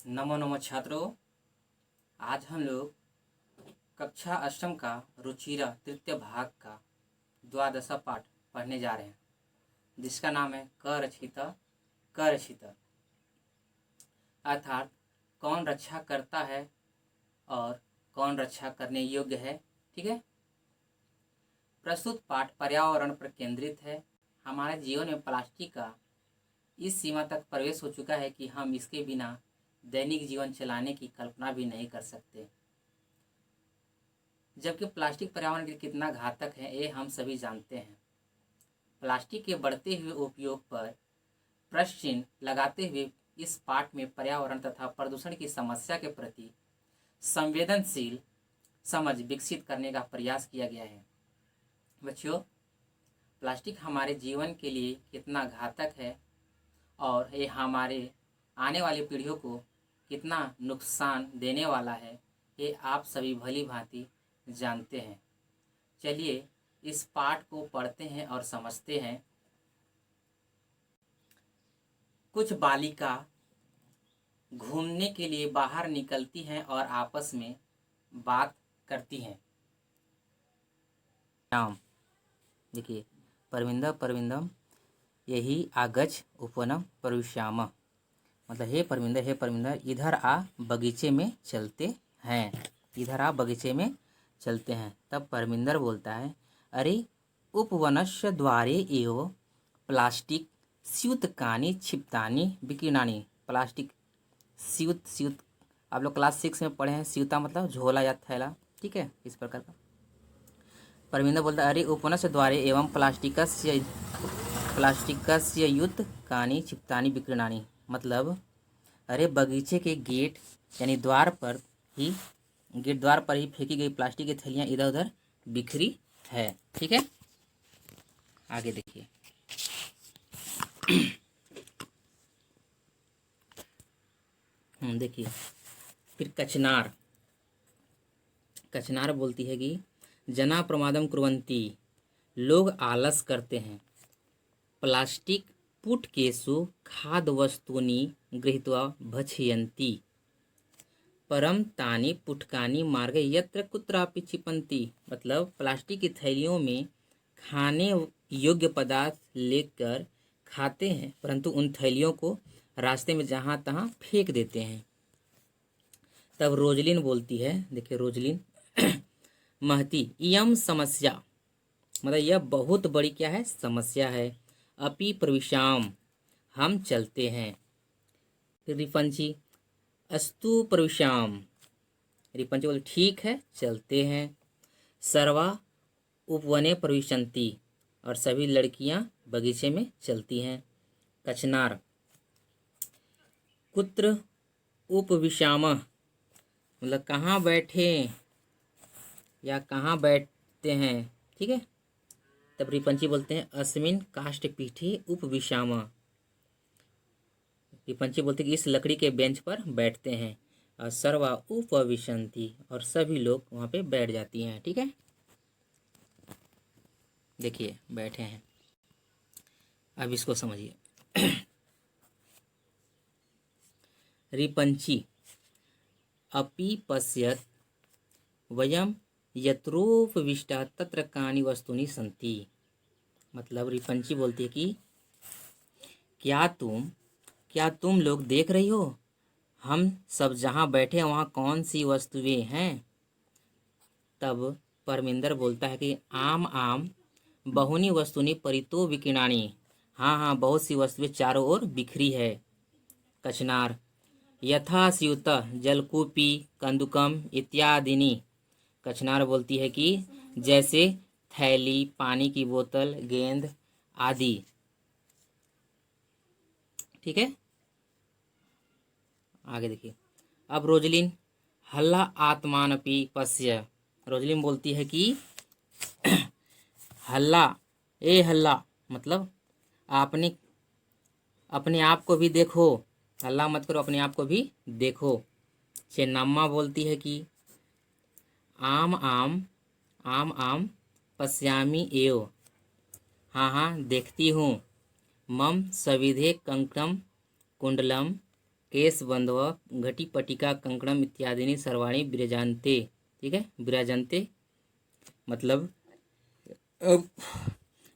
नमो नमो छात्रों। आज हम लोग कक्षा अष्टम का रुचिरा तृतीय भाग का द्वादशा पाठ पढ़ने जा रहे हैं, जिसका नाम है क रचित, अर्थात कौन रक्षा करता है और कौन रक्षा करने योग्य है। ठीक है। प्रस्तुत पाठ पर्यावरण पर केंद्रित है। हमारे जीवन में प्लास्टिक का इस सीमा तक प्रवेश हो चुका है कि हम इसके बिना दैनिक जीवन चलाने की कल्पना भी नहीं कर सकते। जबकि प्लास्टिक पर्यावरण के लिए कितना घातक है ये हम सभी जानते हैं। प्लास्टिक के बढ़ते हुए उपयोग पर प्रश्न चिन्ह लगाते हुए इस पाठ में पर्यावरण तथा प्रदूषण की समस्या के प्रति संवेदनशील समझ विकसित करने का प्रयास किया गया है। बच्चों, प्लास्टिक हमारे जीवन के लिए कितना घातक है और ये हमारे आने वाली पीढ़ियों को कितना नुकसान देने वाला है, ये आप सभी भली भांति जानते हैं। चलिए इस पाठ को पढ़ते हैं और समझते हैं। कुछ बालिका घूमने के लिए बाहर निकलती हैं और आपस में बात करती हैं। नाम देखिए, परविंदम यही आगज उपवनम प्रविश्याम, मतलब हे परमिंदर इधर आ बगीचे में चलते हैं, इधर आ बगीचे में चलते हैं। तब परमिंदर बोलता है, अरे उपवनस्य द्वारे एव प्लास्टिक स्यूतकानि क्षिप्तानि विकीर्णानि। प्लास्टिक स्यूत आप लोग क्लास 6 में पढ़े हैं। स्यूता मतलब झोला या थैला, ठीक है, इस प्रकार का। परमिंदर बोलता है, अरे उपवनस्य द्वारे एवं प्लास्टिकस्य युतकानि क्षिप्तानि विकीर्णानि, मतलब अरे बगीचे के गेट यानी द्वार पर ही फेंकी गई प्लास्टिक की थैलियाँ इधर उधर बिखरी है। ठीक है, आगे देखिए। देखिए फिर कचनार बोलती है कि जना प्रमादम कुर्वन्ति, लोग आलस करते हैं। प्लास्टिक पुटकेषु खाद्यवस्तूनि गृहीत्वा भक्षयन्ति, परं तानि पुटकानि मार्गे यत्र कुत्रापि क्षिपन्ति, मतलब प्लास्टिक की थैलियों में खाने योग्य पदार्थ लेकर खाते हैं, परंतु उन थैलियों को रास्ते में जहाँ तहाँ फेंक देते हैं। तब रोजलिन बोलती है, देखिए रोजलिन महती इयम समस्या, मतलब यह बहुत बड़ी क्या है, समस्या है। अपि प्रविशाम, हम चलते हैं। फिर रिपंची अस्तु प्रविशाम, रिपंची बोले ठीक है चलते हैं। सर्वा उपवने प्रविशन्ति, और सभी लड़कियां बगीचे में चलती हैं। कचनार कुत्र उपविशामः, मतलब कहाँ बैठे या कहाँ बैठते हैं। ठीक है। तब रिपंची बोलते हैं अस्मिन काष्ठपीठे उपविशामः, रिपंची बोलते हैं कि इस लकड़ी के बेंच पर बैठते हैं। और सर्वा उपविशन्ति, और सभी लोग वहाँ पे बैठ जाती हैं। ठीक है, देखिए बैठे हैं। अब इसको समझिए। रिपंची अपि पश्यत वयम यत्रोपविष्टा तत्र कानि वस्तुनि सन्ति, मतलब रिपंची बोलती है कि क्या तुम लोग देख रही हो, हम सब जहाँ बैठे हैं वहाँ कौन सी वस्तुएं हैं। तब परमिंदर बोलता है कि आम बहुनी वस्तुनि परितो विकीर्णानि, हाँ बहुत सी वस्तुएं चारों ओर बिखरी है। कचनार यथा स्यूत जलकूपी कंदुकम इत्यादिनी, कचनार बोलती है कि जैसे थैली, पानी की बोतल, गेंद आदि। ठीक है, आगे देखिए। अब रोजलिन हल्ला आत्मानपि पश्य, रोजलिन बोलती है कि हल्ला मतलब आपने अपने आप को भी देखो, हल्ला मत करो, अपने आप को भी देखो। चेन्नम्मा बोलती है कि आम पश्यामि एव, हाँ देखती हूँ। मम सविधे कंकणम कुंडलम केस बंधव घटी पटिका कंकणम इत्यादि सर्वाणी विराजन्ते। ठीक है, विराजन्ते मतलब अब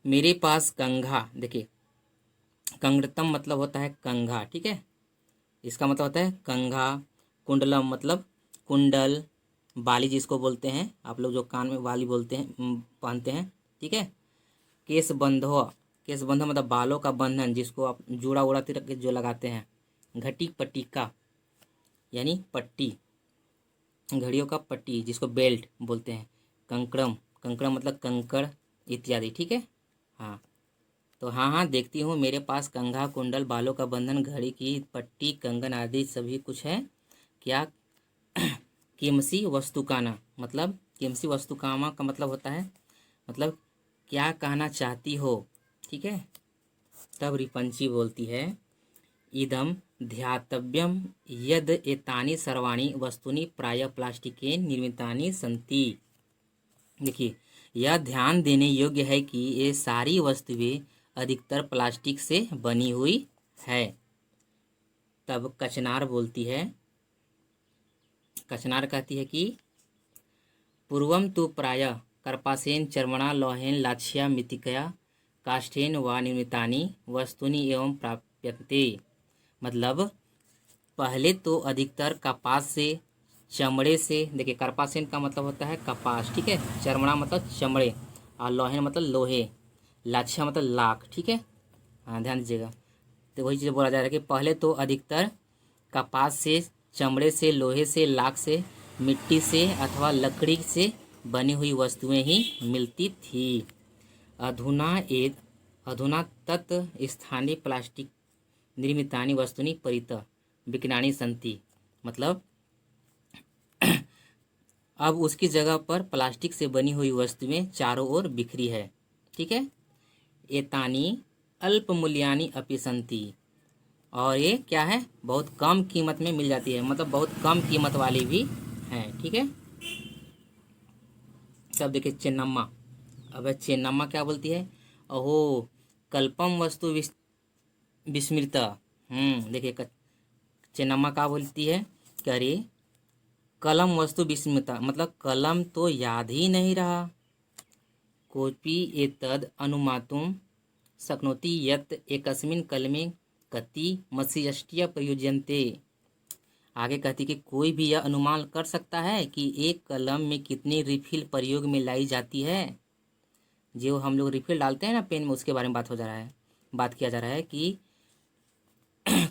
मेरे पास कंघा, देखिए कंगतम मतलब होता है कंघा। ठीक है, इसका मतलब होता है कंघा। कुंडलम मतलब कुंडल, बाली जिसको बोलते हैं आप लोग, जो कान में बाली बोलते हैं पहनते हैं। ठीक है, केस बंधो, केस बंधो मतलब बालों का बंधन, जिसको आप जूड़ा उड़ा रख के जो लगाते हैं। घटी पट्टिका यानी पट्टी, घड़ियों का पट्टी जिसको बेल्ट बोलते हैं। कंकड़म, कंकड़म मतलब कंकड़ इत्यादि। ठीक है, हाँ तो हाँ हाँ देखती हूँ, मेरे पास कंघा, कुंडल, बालों का बंधन, घड़ी की पट्टी, कंगन आदि सभी कुछ है। क्या किमसी वस्तुकाना मतलब, किमसी वस्तुकामा का मतलब होता है मतलब क्या कहना चाहती हो। ठीक है, तब रिपंची बोलती है इदम ध्यातव्यम यद एतानि सर्वाणि वस्तुनि प्राय प्लास्टिकेन निर्मितानि सन्ति। देखिए, यह ध्यान देने योग्य है कि ये सारी वस्तुएं अधिकतर प्लास्टिक से बनी हुई है। तब कचनार बोलती है, कचनार कहती है कि पूर्वम तो प्राय कर्पासेन चर्मणा लौहेन लाछ्या मृत्तिकया काष्ठेन व निर्मितानि वस्तुनि एवं प्राप्यन्ते। मतलब पहले तो अधिकतर कपास से, चमड़े से, देखिए कार्पासेन का मतलब होता है कपास। ठीक है, चर्मणा मतलब चमड़े, और लोहे मतलब लोहे, लाछा मतलब लाख। ठीक है, हाँ ध्यान दीजिएगा। तो वही चीज़ बोला जा रहा है कि पहले तो अधिकतर कपास से, चमड़े से, लोहे से, लाख से, मिट्टी से अथवा लकड़ी से बनी हुई वस्तुएं ही मिलती थी। अधुना तत् स्थानीय प्लास्टिक निर्मितानि वस्तुनि परितः विज्ञानी संति। मतलब अब उसकी जगह पर प्लास्टिक से बनी हुई वस्तुएं चारों ओर बिखरी है। ठीक है, एतानी अल्प मूल्यानि अपि संति, और ये क्या है, बहुत कम कीमत में मिल जाती है, मतलब बहुत कम कीमत वाली भी है। ठीक है, तब देखिए चेन्नम्मा। अब चेन्नम्मा क्या बोलती है, अहो कल्पम वस्तु विस्मृत। देखिए चेन्नम्मा क्या बोलती है कि अरे कलम वस्तु विस्मृता मतलब कलम तो याद ही नहीं रहा। कोपी एतद अनुमातुम शक्नोति यत् एकस्मिन् कलमे कति मत्स्यष्टिया प्रयुज्यन्ते। आगे कहती कि कोई भी यह अनुमान कर सकता है कि एक कलम में कितनी रिफिल प्रयोग में लाई जाती है। जो हम लोग रिफिल डालते हैं ना पेन में, उसके बारे में बात किया जा रहा है कि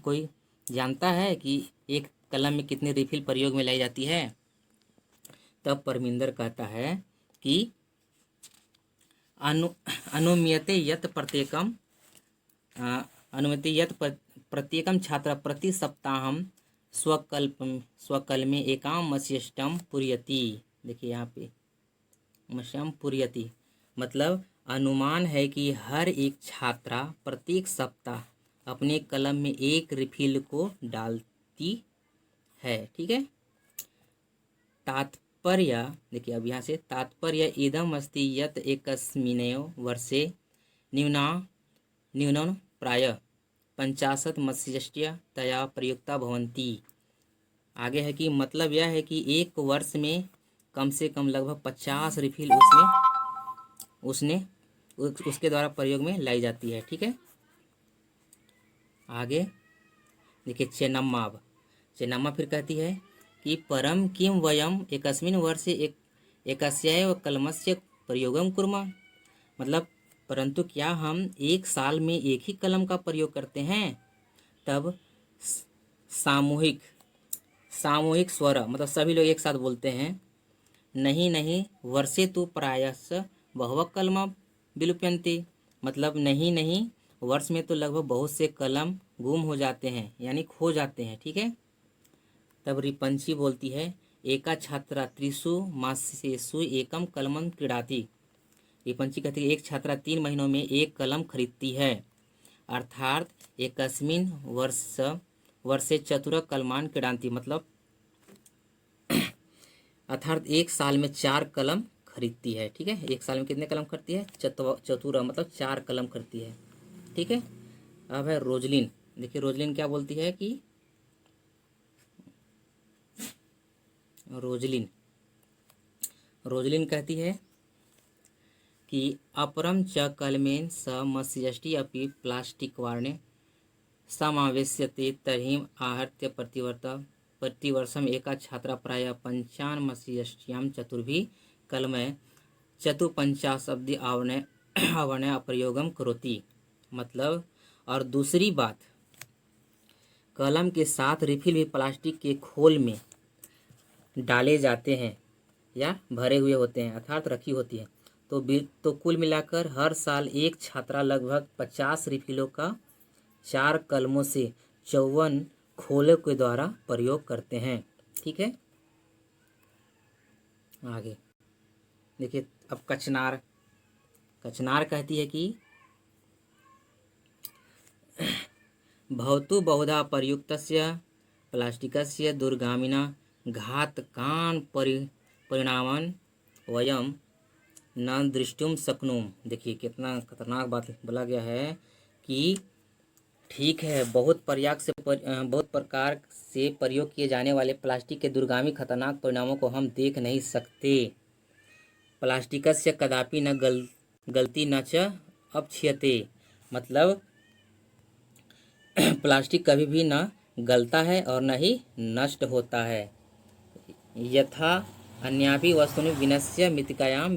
कोई जानता है कि एक कलम में कितनी रिफिल प्रयोग में लाई जाती है। तब परमिंदर कहता है कि अनुमीयते यत् प्रत्येकम अनुमति यत् प्रत्येकम छात्र प्रति सप्ताहम स्वकल्मे एकाम मत्स्यष्टम पूरयति। देखिए यहाँ पे मत्स्यम पूरयति मतलब अनुमान है कि हर एक छात्रा प्रत्येक सप्ताह अपने कलम में एक रिफिल को डालती है। ठीक है, तात्पर्य देखिए, अब यहाँ से तात्पर्य इदम अस्ति यत् एकस्मिन्नेव वर्षे न्यूनं प्राय 50 मत्स्यष्टिया तया प्रयुक्ता भवन्ति। आगे है कि मतलब यह है कि एक वर्ष में कम से कम लगभग 50 रिफिल उसके द्वारा प्रयोग में लाई जाती है। ठीक है, आगे देखिए चेन्नम्मा फिर कहती है कि परम किम वयम एकस्मिन् वर्षे एकस्यैव कलमस्य प्रयोगम कुर्मः। मतलब परंतु क्या हम एक साल में एक ही कलम का प्रयोग करते हैं। तब सामूहिक स्वर मतलब सभी लोग एक साथ बोलते हैं, नहीं नहीं वर्षे तो प्रायश बहवः कलम विलुप्यन्ते। मतलब नहीं नहीं वर्ष में तो लगभग बहुत से कलम गुम हो जाते हैं यानी खो जाते हैं। ठीक है, तब रिपंची बोलती है एका छात्रा त्रिषु मासेषु एकम कलमं क्रीडाति। रिपंची कहती है एक छात्रा 3 महीनों में एक कलम खरीदती है, अर्थात एकस्मिन् वर्षे चतुर कलमान क्रीडाति। मतलब अर्थात एक साल में 4 कलम खरीदती है। ठीक है, एक साल में कितने कलम खरीदती है, चतुरा मतलब 4 कलम खरीदती है। ठीक है, अब है रोजलिन। देखिए रोजलिन क्या बोलती है कि रोजलिन रोजलिन कहती है कि अपरम च कलमेन समस्यष्टि अपि प्लास्टिक वार्णे समावेश्यते तर्हि आहत्य प्रतिवर्षम एका छात्रा प्रायः 95 चतुर्भिः कलमे चतुपंचाशब्दी आवरण प्रयोगम करोति। मतलब, और दूसरी बात, कलम के साथ रिफिल भी प्लास्टिक के खोल में डाले जाते हैं या भरे हुए होते हैं, अर्थात रखी होती है। तो कुल मिलाकर हर साल एक छात्रा लगभग 50 रिफिलों का 4 कलमों से 54 खोलों के द्वारा प्रयोग करते हैं। ठीक है, आगे देखिए। अब कचनार कहती है कि भवतु बहुधा प्रयुक्तस्य प्लास्टिकस्य दुर्गामिना घातकान् परिणामान् वयं न दृष्टुम शक्नुम। देखिए कितना खतरनाक बात बोला गया है कि ठीक है, बहुत प्रकार से प्रयोग किए जाने वाले प्लास्टिक के दुर्गामी खतरनाक परिणामों को हम देख नहीं सकते। प्लास्टिकस्य कदापि न गलती न च अपक्षयते। मतलब प्लास्टिक कभी भी न गलता है और न ही नष्ट होता है। यथा अन्यापि वस्तुनि विनश्य मृत्तिकायां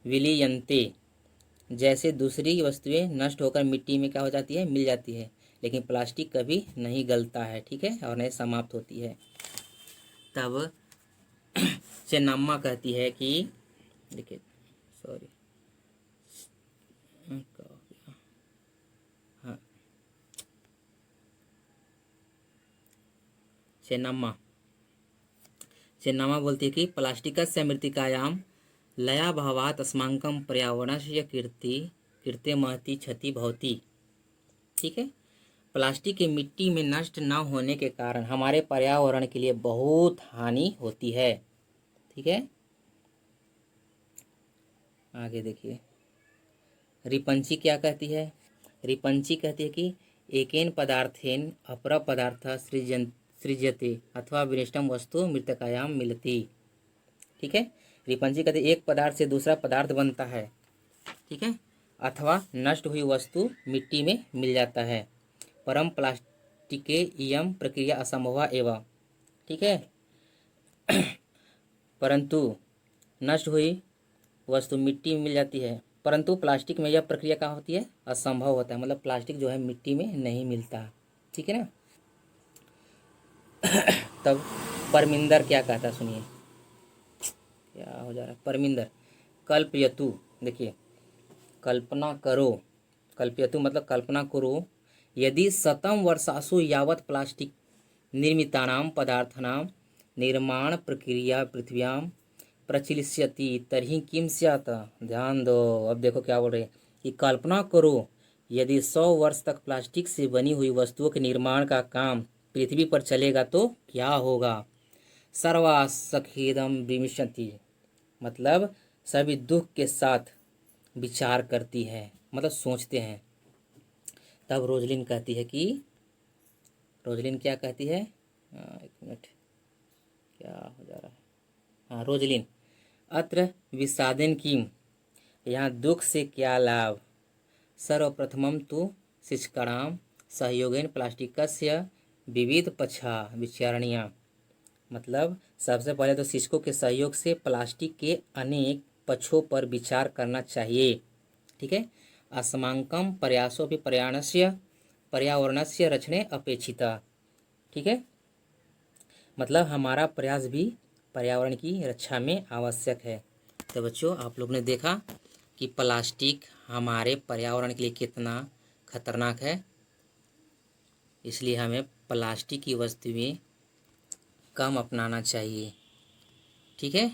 विलीयन्ते। जैसे दूसरी वस्तुएं नष्ट होकर मिट्टी में क्या हो जाती है, मिल जाती है, लेकिन प्लास्टिक कभी नहीं गलता है। ठीक है, और नहीं समाप्त होती है। तब चेन्नम्मा कहती है कि देखिए, सॉरी, हाँ, चेन्नम्मा बोलती है कि प्लास्टिकस्य मृत्तिकायां लयाभावात् अस्माकं पर्यावरणस्य कीर्ते महती क्षति भवति। ठीक है, प्लास्टिक के मिट्टी में नष्ट न होने के कारण हमारे पर्यावरण के लिए बहुत हानि होती है। ठीक है, आगे देखिए। रिपंची क्या कहती है? रिपंची कहती है कि एकेन पदार्थेन अपर पदार्थ सृज्यते अथवा विनिष्टम वस्तु मृत्तिकायां मिलती। ठीक है, रिपंची कहती है एक पदार्थ से दूसरा पदार्थ बनता है, ठीक है, अथवा नष्ट हुई वस्तु मिट्टी में मिल जाता है। परम प्लास्टिके इयम प्रक्रिया असंभवा एवं। ठीक है, परंतु नष्ट हुई वस्तु मिट्टी में मिल जाती है, परंतु प्लास्टिक में यह प्रक्रिया क्या होती है, असंभव होता है। मतलब प्लास्टिक जो है मिट्टी में नहीं मिलता। ठीक है ना। तब परमिंदर क्या कहता है, सुनिए क्या हो जा रहा है। परमिंदर कल्पयतु, देखिए, कल्पना करो, कल्पयतु मतलब कल्पना करो, यदि शतं वर्षासु यावत् प्लास्टिक निर्मितानां पदार्थानां निर्माण प्रक्रिया पृथ्व्यां प्रचलिष्यति तर्हि किं स्यात्। ध्यान दो, अब देखो क्या बोल रहे हैं कि कल्पना करो, यदि 100 वर्ष तक प्लास्टिक से बनी हुई वस्तुओं के निर्माण का काम पृथ्वी पर चलेगा तो क्या होगा। सर्वासखेदम विमिष्यति, मतलब सभी दुख के साथ विचार करती है, मतलब सोचते हैं। तब रोजलिन कहती है कि, रोजलिन क्या कहती है, एक मिनट, क्या हो जा रहा है, हाँ, रोजलिन अत्र विषादेन किम, यहाँ दुख से क्या लाभ। सर्वप्रथमं तु शिक्षकाणां सहयोगेन प्लास्टिकस्य विविध पक्षा विचारणीया। मतलब सबसे पहले तो शिक्षकों के सहयोग से प्लास्टिक के अनेक पक्षों पर विचार करना चाहिए। ठीक है, अस्माकं प्रयासों भी पर्यावरणस्य रक्षणे अपेक्षिता। ठीक है, मतलब हमारा प्रयास भी पर्यावरण की रक्षा में आवश्यक है। तो बच्चों, आप लोग ने देखा कि प्लास्टिक हमारे पर्यावरण के लिए कितना खतरनाक है, इसलिए हमें प्लास्टिक की वस्तुएं कम अपनाना चाहिए। ठीक है।